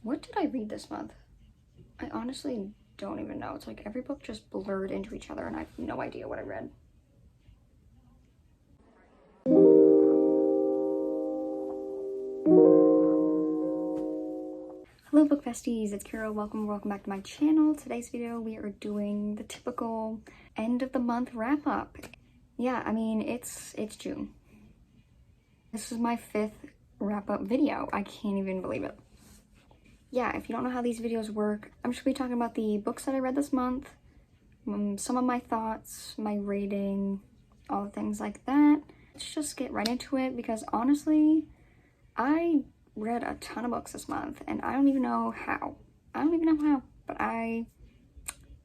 What did I read this month? I honestly don't even know. It's like every book just blurred into each other and I have no idea what I read. Hello book besties, it's Kira. Welcome back to my channel. Today's video we are doing the typical end of the month wrap up. Yeah, I mean it's June. This is my 5th wrap up video. I can't even believe it. Yeah, if you don't know how these videos work, I'm just gonna be talking about the books that I read this month, some of my thoughts, my rating, all the things like that. Let's just get right into it because honestly, I read a ton of books this month and I don't even know how. But I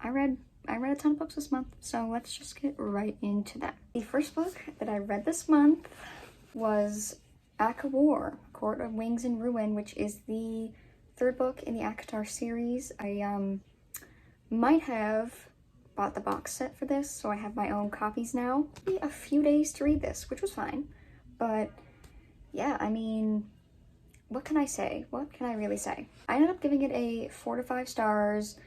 read a ton of books this month, so let's just get right into that. The first book that I read this month was ACOWAR, Court of Wings and Ruin, which is the 3rd book in the ACOTAR series. I might have bought the box set for this, so I have my own copies now. A few days to read this, which was fine, but yeah, I mean, what can I say? What can I really say? I ended up giving it a 4 to 5 stars,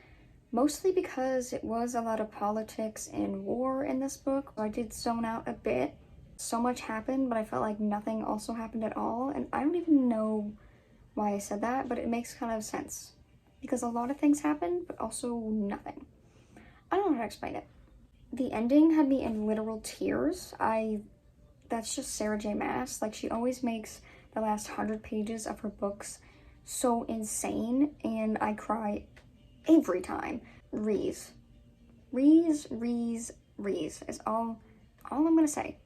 mostly because it was a lot of politics and war in this book. I did zone out a bit. So much happened, but I felt like nothing also happened at all, and I don't even know why I said that, but it makes kind of sense because a lot of things happened, but also nothing. I don't know how to explain it. The ending had me in literal tears. That's just Sarah J. Maas. Like, she always makes the last 100 pages of her books so insane, and I cry every time. Rees is all I'm gonna say.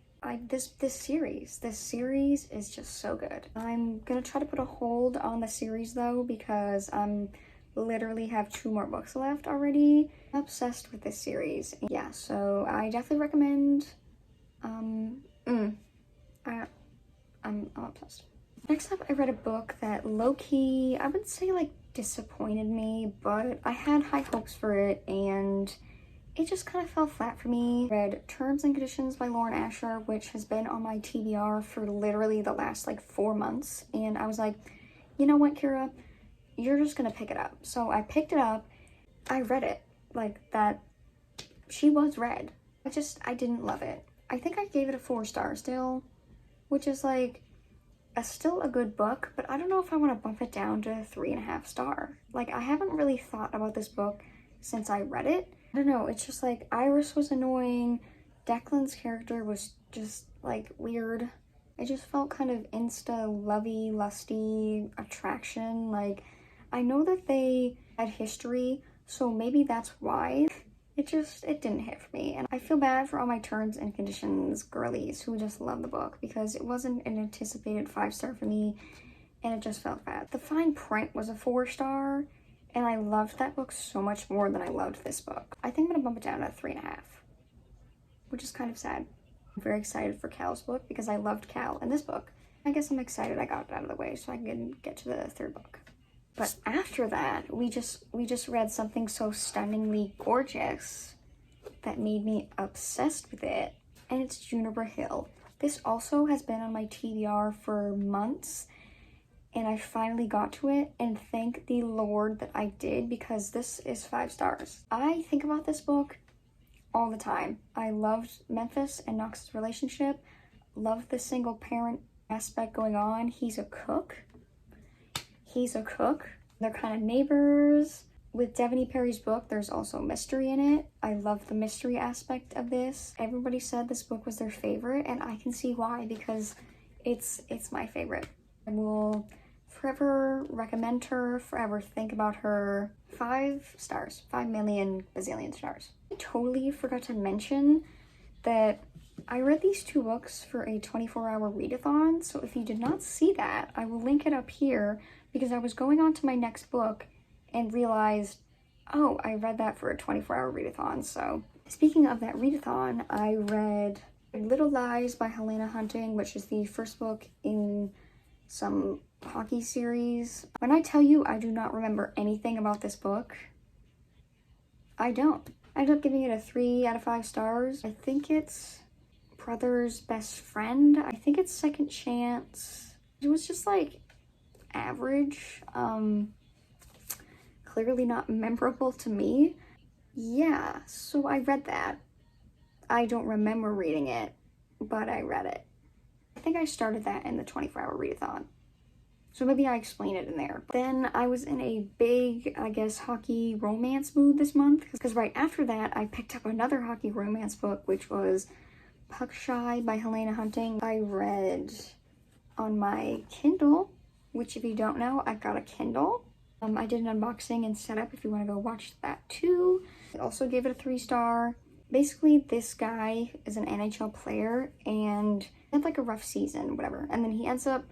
This series is just so good. I'm gonna try to put a hold on the series though, because I'm literally have 2 more books left already. I'm obsessed with this series. Yeah, so I definitely recommend. I'm obsessed. Next up, I read a book that low-key, I would say, like, disappointed me, but I had high hopes for it and it just kind of fell flat for me. I read Terms and Conditions by Lauren Asher, which has been on my TBR for literally the last like 4 months. And I was like, you know what, Kira? You're just gonna pick it up. So I picked it up. I read it. Like, that, she was read. I didn't love it. I think I gave it a 4 star still, which is like, still a good book, but I don't know if I want to bump it down to 3.5 star. Like, I haven't really thought about this book since I read it. I don't know, it's just like Iris was annoying, Declan's character was just like weird. It just felt kind of lovey, lusty attraction. Like, I know that they had history, so maybe that's why. It didn't hit for me, and I feel bad for all my Terms and Conditions girlies who just love the book because it wasn't an anticipated 5 star for me, and it just felt bad. The fine print was a 4 star, and I loved that book so much more than I loved this book. I think I'm gonna bump it down to 3.5, which is kind of sad. I'm very excited for Cal's book because I loved Cal in this book. I guess I'm excited I got it out of the way so I can get to the 3rd book. But after that, we just read something so stunningly gorgeous that made me obsessed with it, and it's Juniper Hill. This also has been on my TBR for months, and I finally got to it, and thank the Lord that I did, because this is 5 stars. I think about this book all the time. I loved Memphis and Knox's relationship, loved the single parent aspect going on. He's a cook. They're kind of neighbors. With Devaney Perry's book, there's also mystery in it. I love the mystery aspect of this. Everybody said this book was their favorite, and I can see why, because it's my favorite. I will forever recommend her, forever think about her. 5 stars, 5 million bazillion stars. I totally forgot to mention that I read these 2 books for a 24-hour readathon, so if you did not see that, I will link it up here, because I was going on to my next book and realized, oh, I read that for a 24-hour readathon. So speaking of that readathon, I read Little Lies by Helena Hunting, which is the 1st book in some hockey series. When I tell you I do not remember anything about this book, I don't. I ended up giving it a 3 out of 5 stars. I think it's Brother's Best Friend. I think it's Second Chance. It was just like average. clearly not memorable to me. Yeah, so I read that. I don't remember reading it, but I read it. I think I started that in the 24-hour readathon. So maybe I explain it in there. Then I was in a big, I guess, hockey romance mood this month. Because right after that, I picked up another hockey romance book, which was Puck Shy by Helena Hunting. I read on my Kindle, which if you don't know, I've got a Kindle. I did an unboxing and setup if you want to go watch that too. I also gave it a 3-star. Basically, this guy is an NHL player and he had like a rough season, whatever. And then he ends up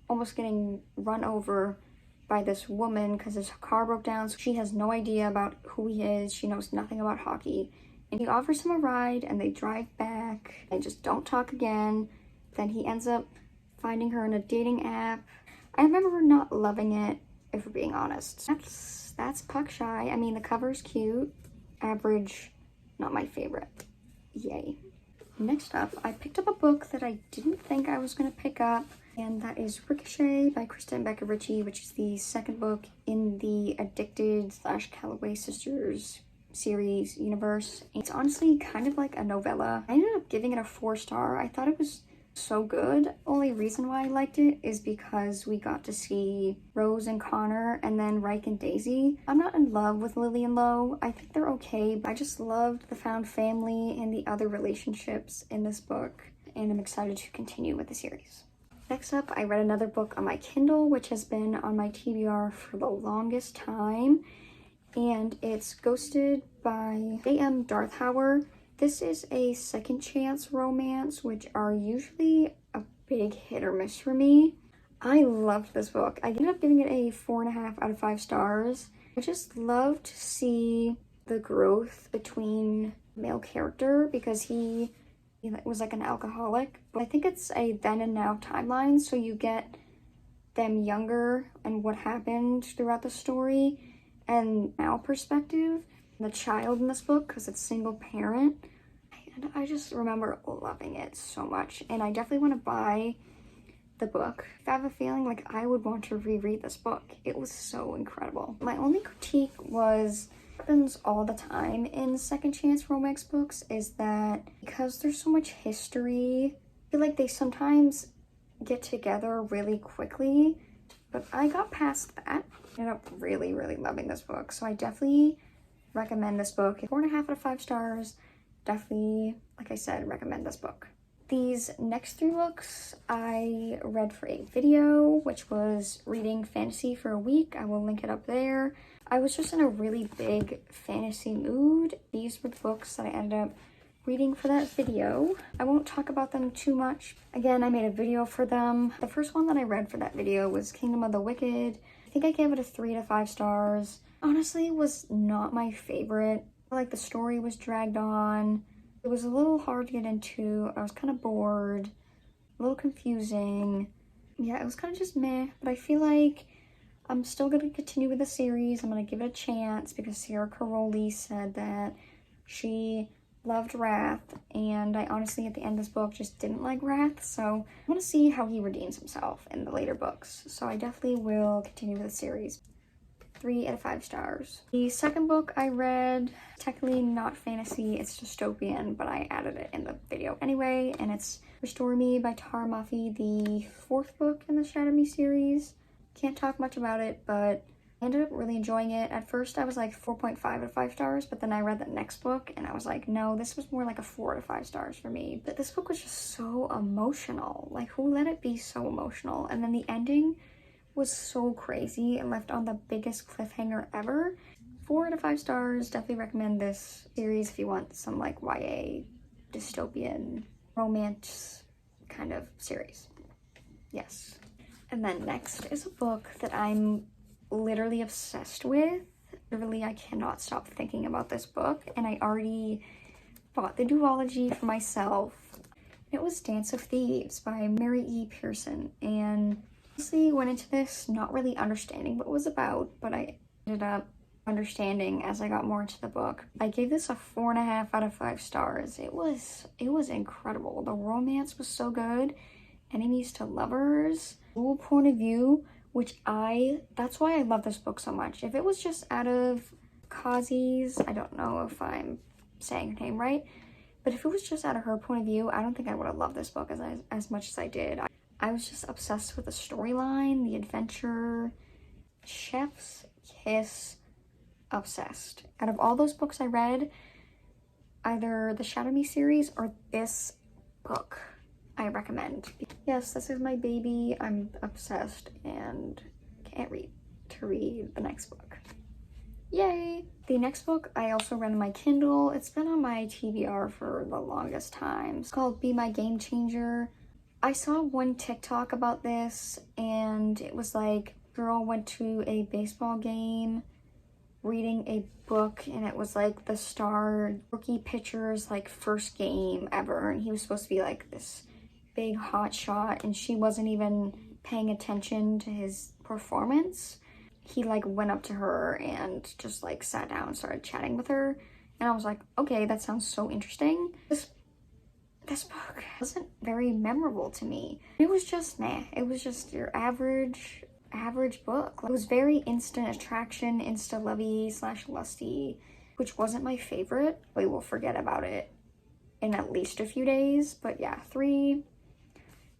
almost getting run over by this woman because his car broke down. So she has no idea about who he is. She knows nothing about hockey. And he offers him a ride and they drive back and just don't talk again. Then he ends up finding her in a dating app. I remember not loving it, if we're being honest. That's Puck Shy. I mean, the cover's cute. Average, not my favorite. Yay. Next up, I picked up a book that I didn't think I was going to pick up, and that is Ricochet by Krista and Becca Ritchie, which is the second book in the Addicted/Calloway Sisters series universe. It's honestly kind of like a novella. I ended up giving it a 4-star. I thought it was so good. Only reason why I liked it is because we got to see Rose and Connor and then Reich and Daisy. I'm not in love with Lily and Lo. I think they're okay, but I just loved the found family and the other relationships in this book, and I'm excited to continue with the series. Next up, I read another book on my Kindle, which has been on my TBR for the longest time, and it's Ghosted by A.M. Darthauer. This is a second chance romance, which are usually a big hit or miss for me. I loved this book. I ended up giving it a 4.5 out of 5 stars. I just love to see the growth between male character because he was like an alcoholic. But I think it's a then and now timeline, so you get them younger and what happened throughout the story and now perspective. The child in this book, because it's single parent, and I just remember loving it so much, and I definitely want to buy the book. I have a feeling like I would want to reread this book. It was so incredible. My only critique was happens all the time in second chance romance books is that because there's so much history, I feel like they sometimes get together really quickly, but I got past that. I ended up really loving this book, so I definitely recommend this book. 4.5 out of 5 stars. Definitely, like I said, recommend this book. These next 3 books I read for a video, which was Reading Fantasy for a Week. I will link it up there. I was just in a really big fantasy mood. These were the books that I ended up reading for that video. I won't talk about them too much. Again, I made a video for them. The first one that I read for that video was Kingdom of the Wicked. I think I gave it a 3 to 5 stars. Honestly, it was not my favorite. Like, the story was dragged on. It was a little hard to get into. I was kind of bored, a little confusing. Yeah, it was kind of just meh, but I feel like I'm still going to continue with the series. I'm going to give it a chance because Sarah Caroli said that she loved Wrath, and I honestly, at the end of this book, just didn't like Wrath, so I want to see how he redeems himself in the later books. So I definitely will continue with the series. 3 out of 5 stars. The second book I read, technically not fantasy, it's dystopian, but I added it in the video anyway, and it's Restore Me by Tara Mafi, the 4th book in the Shadow Me series. Can't talk much about it, but I ended up really enjoying it. At first I was like 4.5 out of 5 stars, but then I read the next book and I was like, no, this was more like a 4 out of 5 stars for me. But this book was just so emotional. Like, who let it be so emotional? And then the ending was so crazy and left on the biggest cliffhanger ever. 4 out of 5 stars. Definitely recommend this series if you want some like YA dystopian romance kind of series. Yes. And then next is a book that I'm literally obsessed with. Literally, I cannot stop thinking about this book, and I already bought the duology for myself. It was Dance of Thieves by Mary E. Pearson, and honestly went into this not really understanding what it was about, but I ended up understanding as I got more into the book. I gave this a 4.5 out of 5 stars. It was incredible. The romance was so good. Enemies to lovers. The whole point of view that's why I love this book so much. If it was just out of Kazi's, I don't know if I'm saying her name right, but if it was just out of her point of view, I don't think I would have loved this book as much as I did. I was just obsessed with the storyline, the adventure, chef's kiss, obsessed. Out of all those books I read, either the Shadow Me series or this book I recommend. Yes, this is my baby. I'm obsessed and can't wait to read the next book. Yay! The next book I also read on my Kindle. It's been on my TBR for the longest time. It's called Be My Game Changer. I saw one TikTok about this, and it was like, girl went to a baseball game reading a book, and it was like the star rookie pitcher's like first game ever, and he was supposed to be like this big hot shot, and she wasn't even paying attention to his performance. He like went up to her and just like sat down and started chatting with her, and I was like, okay, that sounds so interesting. This book wasn't very memorable to me. It was just meh. It was just your average book. It was very instant attraction, insta lovey / lusty, which wasn't my favorite. We will forget about it in at least a few days, but yeah, 3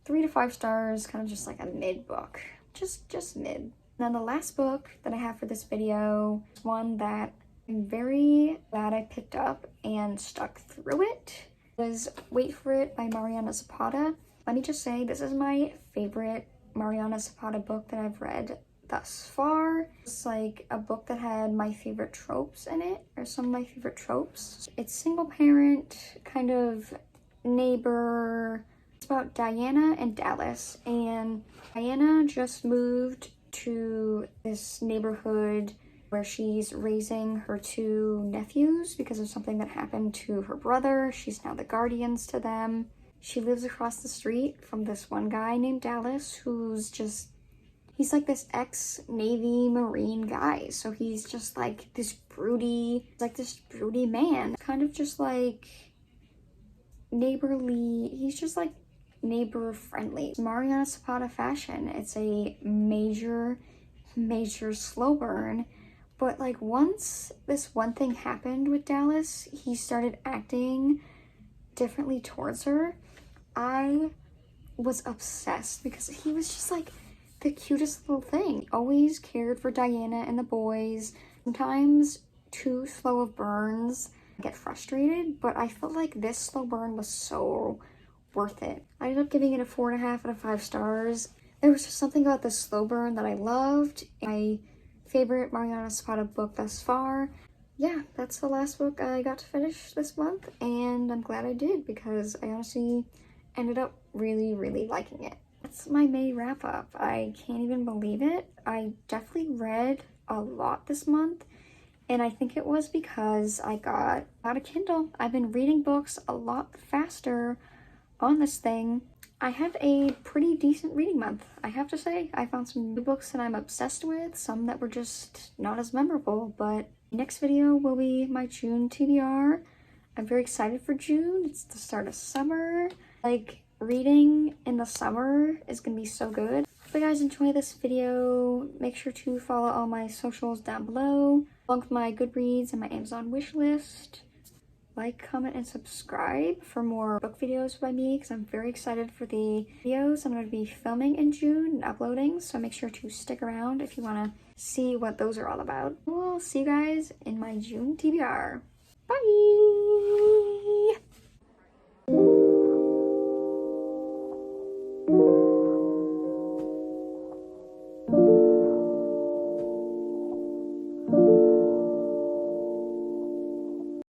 to 5 stars, kind of just like a mid book, just mid. Now the last book that I have for this video is one that I'm very glad I picked up and stuck through it. It was Wait for It by Mariana Zapata. Let me just say, this is my favorite Mariana Zapata book that I've read thus far. It's like a book that had my favorite tropes in it, or some of my favorite tropes. It's single parent, kind of neighbor. It's about Diana and Dallas, and Diana just moved to this neighborhood where she's raising her 2 nephews because of something that happened to her brother. She's now the guardians to them. She lives across the street from this one guy named Dallas, who's just, he's like this ex-Navy Marine guy. So he's just like this broody man, kind of just like neighborly. He's just like neighbor friendly. Mariana Zapata fashion. It's a major slow burn. But like once this one thing happened with Dallas, he started acting differently towards her. I was obsessed because he was just like the cutest little thing. Always cared for Diana and the boys. Sometimes too slow of burns, I get frustrated, but I felt like this slow burn was so worth it. I ended up giving it a 4.5 out of 5 stars. There was just something about the slow burn that I loved. My favorite Mariana Zapata book thus far. Yeah, that's the last book I got to finish this month, and I'm glad I did because I honestly ended up really liking it. That's my May wrap up. I can't even believe it. I definitely read a lot this month, and I think it was because I got a Kindle. I've been reading books a lot faster on this thing. I had a pretty decent reading month, I have to say. I found some new books that I'm obsessed with, some that were just not as memorable, but next video will be my June TBR. I'm very excited for June. It's the start of summer. Like, reading in the summer is gonna be so good. If you guys enjoy this video, make sure to follow all my socials down below, along with my Goodreads and my Amazon wishlist. Like, comment, and subscribe for more book videos by me because I'm very excited for the videos I'm going to be filming in June and uploading, so make sure to stick around if you want to see what those are all about. We'll see you guys in my June TBR. Bye!